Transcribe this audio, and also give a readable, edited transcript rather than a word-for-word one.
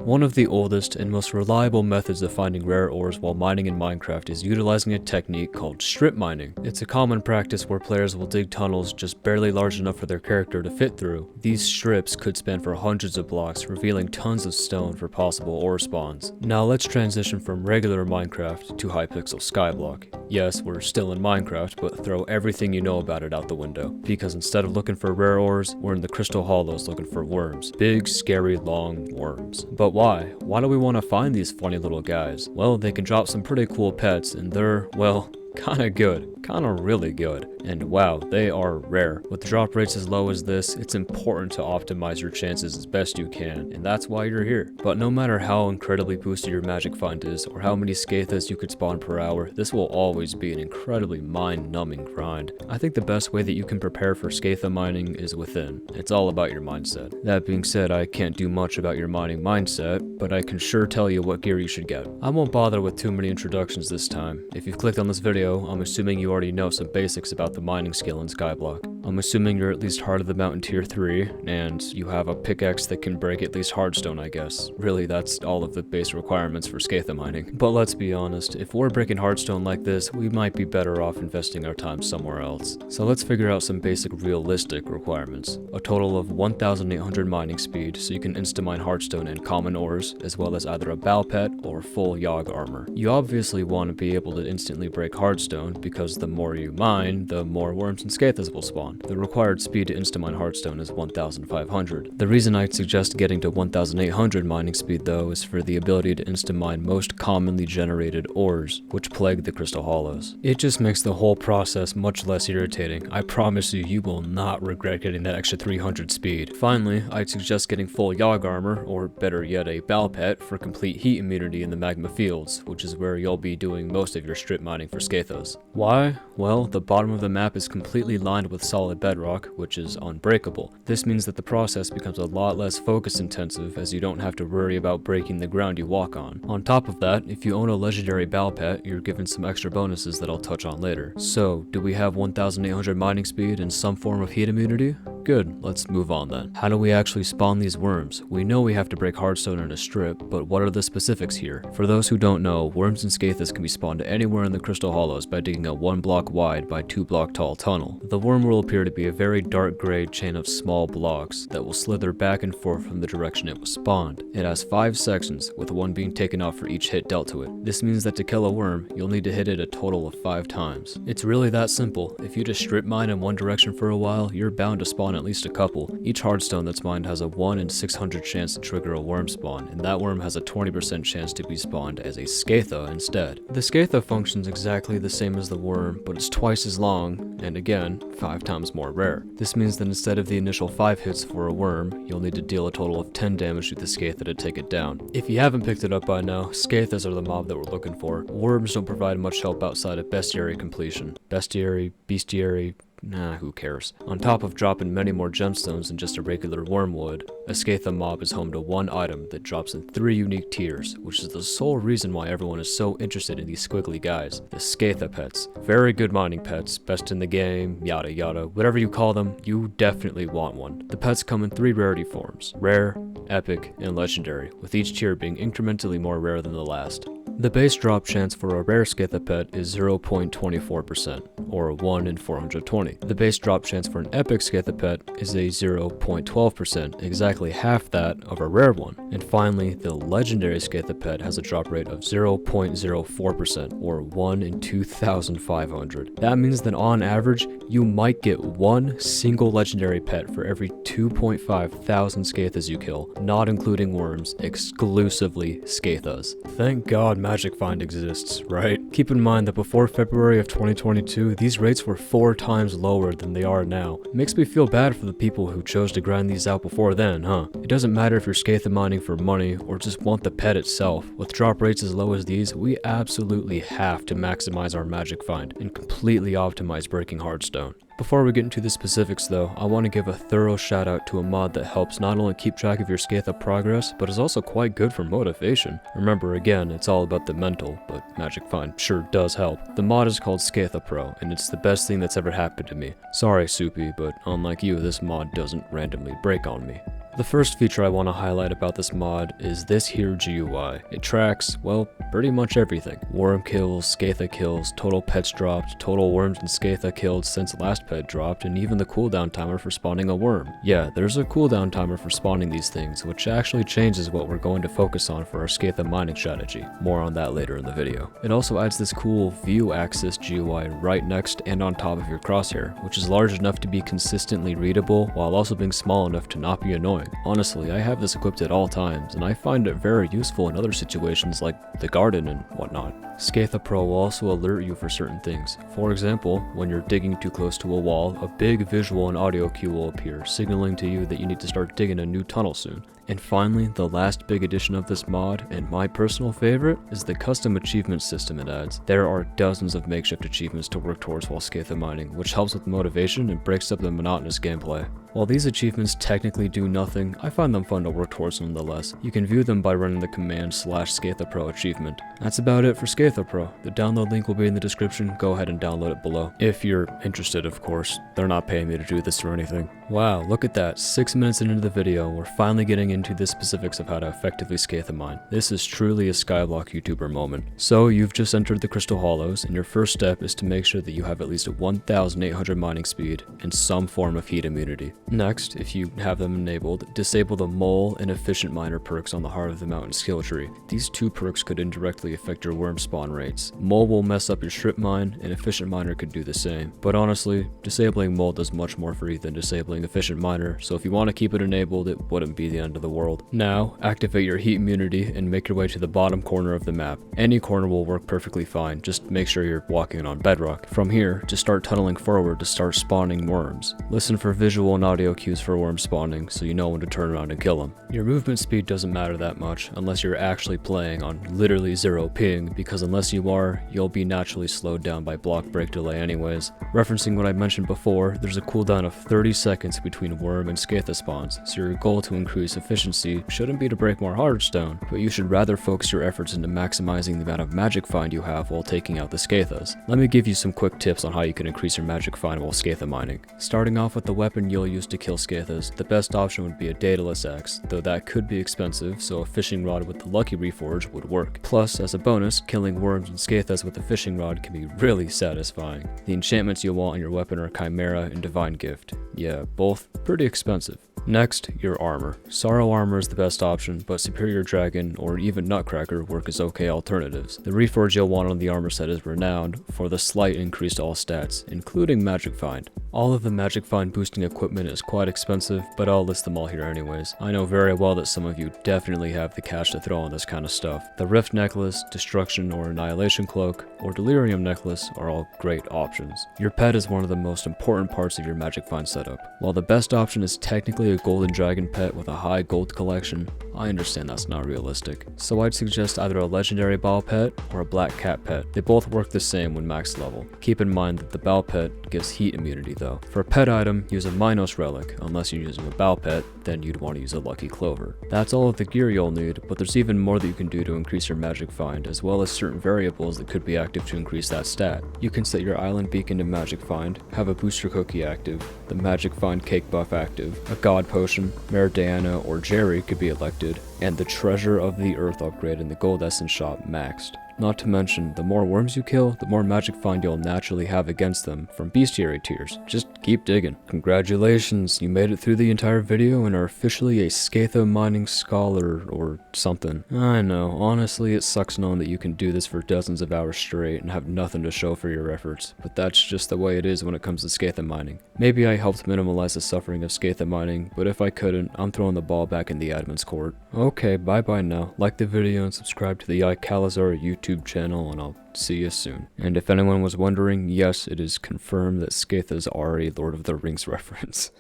One of the oldest and most reliable methods of finding rare ores while mining in Minecraft is utilizing a technique called strip mining. It's a common practice where players will dig tunnels just barely large enough for their character to fit through. These strips could span for hundreds of blocks, revealing tons of stone for possible ore spawns. Now let's transition from regular Minecraft to Hypixel Skyblock. Yes, we're still in Minecraft, but throw everything you know about it out the window. Because instead of looking for rare ores, we're in the Crystal Hollows looking for worms. Big, scary, long worms. But why? Why do we want to find these funny little guys? Well, they can drop some pretty cool pets, and they're, well, kinda good. Kinda really good. And wow, they are rare. With drop rates as low as this, it's important to optimize your chances as best you can, and that's why you're here. But no matter how incredibly boosted your magic find is, or how many Scathas you could spawn per hour, this will always be an incredibly mind-numbing grind. I think the best way that you can prepare for Scatha mining is within. It's all about your mindset. That being said, I can't do much about your mining mindset, but I can sure tell you what gear you should get. I won't bother with too many introductions this time. If you've clicked on this video, I'm assuming you already know some basics about the mining skill in Skyblock. I'm assuming you're at least Heart of the Mountain tier 3, and you have a pickaxe that can break at least hardstone, I guess. Really, that's all of the base requirements for Scatha mining. But let's be honest, if we're breaking hardstone like this, we might be better off investing our time somewhere else. So let's figure out some basic realistic requirements. A total of 1,800 mining speed, so you can insta-mine hardstone and common ores, as well as either a bow pet or full Yogg armor. You obviously want to be able to instantly break hardstone, because the more you mine, the more worms and Scathas will spawn. The required speed to insta-mine hardstone is 1,500. The reason I'd suggest getting to 1,800 mining speed though is for the ability to insta-mine most commonly generated ores, which plague the Crystal Hollows. It just makes the whole process much less irritating. I promise you, you will not regret getting that extra 300 speed. Finally, I'd suggest getting full Yogg armor, or better yet a bow pet, for complete heat immunity in the magma fields, which is where you'll be doing most of your strip mining for Scathas. Why? Well, the bottom of the map is completely lined with solid bedrock, which is unbreakable. This means that the process becomes a lot less focus intensive, as you don't have to worry about breaking the ground you walk on. On top of that, if you own a legendary bow pet, you're given some extra bonuses that I'll touch on later. So, do we have 1,800 mining speed and some form of heat immunity? Good, let's move on then. How do we actually spawn these worms? We know we have to break hardstone in a strip, but what are the specifics here? For those who don't know, worms and Scathas can be spawned anywhere in the Crystal Hollows by digging a 1 block wide by 2 block tall tunnel. The worm will appear to be a very dark gray chain of small blocks that will slither back and forth from the direction it was spawned. It has 5 sections, with 1 being taken off for each hit dealt to it. This means that to kill a worm, you'll need to hit it a total of 5 times. It's really that simple. If you just strip mine in one direction for a while, you're bound to spawn at least a couple. Each hardstone that's mined has a 1 in 600 chance to trigger a worm spawn, and that worm has a 20% chance to be spawned as a Scatha instead. The Scatha functions exactly the same as the worm, but it's twice as long, and again, 5 times more rare. This means that instead of the initial 5 hits for a worm, you'll need to deal a total of 10 damage to the Scatha to take it down. If you haven't picked it up by now, Scathas are the mob that we're looking for. Worms don't provide much help outside of bestiary completion. Bestiary, nah, who cares. On top of dropping many more gemstones than just a regular worm would, a Scatha mob is home to one item that drops in 3 unique tiers, which is the sole reason why everyone is so interested in these squiggly guys, the Scatha pets. Very good mining pets, best in the game, yada yada, whatever you call them, you definitely want one. The pets come in 3 rarity forms: rare, epic, and legendary, with each tier being incrementally more rare than the last. The base drop chance for a rare Scatha pet is 0.24%, or 1 in 420. The base drop chance for an epic Scatha pet is a 0.12%, exactly half that of a rare one. And finally, the legendary Scatha pet has a drop rate of 0.04%, or 1 in 2,500. That means that on average, you might get 1 single legendary pet for every 2.5 thousand Scathas you kill, not including worms, exclusively Scathas. Thank God Magic Find exists, right? Keep in mind that before February of 2022, these rates were 4 times lower than they are now. It makes me feel bad for the people who chose to grind these out before then, huh? It doesn't matter if you're Scatha mining for money or just want the pet itself. With drop rates as low as these, we absolutely have to maximize our Magic Find and completely optimize breaking hardstone. Before we get into the specifics though, I want to give a thorough shout out to a mod that helps not only keep track of your Scatha progress, but is also quite good for motivation. Remember again, it's all about the mental, but Magic Find sure does help. The mod is called Scatha Pro, and it's the best thing that's ever happened to me. Sorry Soupy, but unlike you, this mod doesn't randomly break on me. The first feature I want to highlight about this mod is this here GUI. It tracks, well, pretty much everything. Worm kills, Scatha kills, total pets dropped, total worms and Scatha killed since last pet dropped, and even the cooldown timer for spawning a worm. Yeah, there's a cooldown timer for spawning these things, which actually changes what we're going to focus on for our Scatha mining strategy. More on that later in the video. It also adds this cool view axis GUI right next and on top of your crosshair, which is large enough to be consistently readable while also being small enough to not be annoying. Honestly, I have this equipped at all times, and I find it very useful in other situations like the garden and whatnot. Scatha Pro will also alert you for certain things. For example, when you're digging too close to a wall, a big visual and audio cue will appear, signaling to you that you need to start digging a new tunnel soon. And finally, the last big addition of this mod, and my personal favorite, is the custom achievement system it adds. There are dozens of makeshift achievements to work towards while Scatha mining, which helps with motivation and breaks up the monotonous gameplay. While these achievements technically do nothing, I find them fun to work towards nonetheless. You can view them by running the command /Scatha Pro achievement. That's about it for Scatha Pro. The download link will be in the description, go ahead and download it below. If you're interested, of course. They're not paying me to do this or anything. Wow, look at that, 6 minutes into the video, we're finally getting into the specifics of how to effectively Scatha mine. This is truly a Skyblock YouTuber moment. So you've just entered the Crystal Hollows, and your first step is to make sure that you have at least a 1800 mining speed and some form of heat immunity. Next, if you have them enabled, disable the Mole and Efficient Miner perks on the Heart of the Mountain skill tree. These two perks could indirectly affect your worm spawn rates. Mole will mess up your strip mine, and Efficient Miner could do the same. But honestly, disabling Mole does much more for you than disabling Efficient Miner, so if you want to keep it enabled, it wouldn't be the end of the world. Now, activate your heat immunity and make your way to the bottom corner of the map. Any corner will work perfectly fine, just make sure you're walking on bedrock. From here, just start tunneling forward to start spawning worms. Listen for visual and audio cues for worm spawning, so you know when to turn around and kill them. Your movement speed doesn't matter that much, unless you're actually playing on literally 0 ping, because unless you are, you'll be naturally slowed down by block break delay anyways. Referencing what I mentioned before, there's a cooldown of 30 seconds between worm and Scatha spawns, so your goal to increase efficiency shouldn't be to break more hardstone, but you should rather focus your efforts into maximizing the amount of magic find you have while taking out the Scathas. Let me give you some quick tips on how you can increase your magic find while Scatha mining. Starting off with the weapon you'll use to kill Scathas, the best option would be a daedalus axe, though that could be expensive, so a fishing rod with the lucky reforge would work. Plus, as a bonus, killing worms and Scathas with a fishing rod can be really satisfying. The enchantments you'll want on your weapon are Chimera and Divine Gift. Yeah, both pretty expensive. Next, your armor. Sorrow armor is the best option, but Superior Dragon or even Nutcracker work as okay alternatives. The reforge you'll want on the armor set is Renowned for the slight increase to all stats, including Magic Find. All of the Magic Find boosting equipment is quite expensive, but I'll list them all here anyways. I know very well that some of you definitely have the cash to throw on this kind of stuff. The Rift Necklace, Destruction or Annihilation Cloak, or Delirium Necklace are all great options. Your pet is one of the most important parts of your Magic Find setup. While the best option is technically a golden dragon pet with a high gold collection, I understand that's not realistic. So I'd suggest either a legendary Baal pet or a black cat pet. They both work the same when max level. Keep in mind that the Baal pet gives heat immunity though. For a pet item, use a Minos relic. Unless you're using a Baal pet, then you'd want to use a lucky clover. That's all of the gear you'll need, but there's even more that you can do to increase your magic find, as well as certain variables that could be active to increase that stat. You can set your island beacon to magic find, have a booster cookie active, the magic find cake buff active, a god potion, Meridiana or Jerry could be elected, and the treasure of the earth upgrade in the gold essence shop maxed. Not to mention, the more worms you kill, the more magic find you'll naturally have against them from bestiary tiers. Just keep digging. Congratulations, you made it through the entire video and are officially a Scatha mining scholar or something. I know, honestly it sucks knowing that you can do this for dozens of hours straight and have nothing to show for your efforts, but that's just the way it is when it comes to Scatha mining. Maybe I helped minimize the suffering of Scatha mining, but if I couldn't, I'm throwing the ball back in the admin's court. Okay, bye bye now. Like the video and subscribe to the iKalazar YouTube channel, and I'll see you soon. And if anyone was wondering, yes, it is confirmed that Scatha's are a Lord of the Rings reference.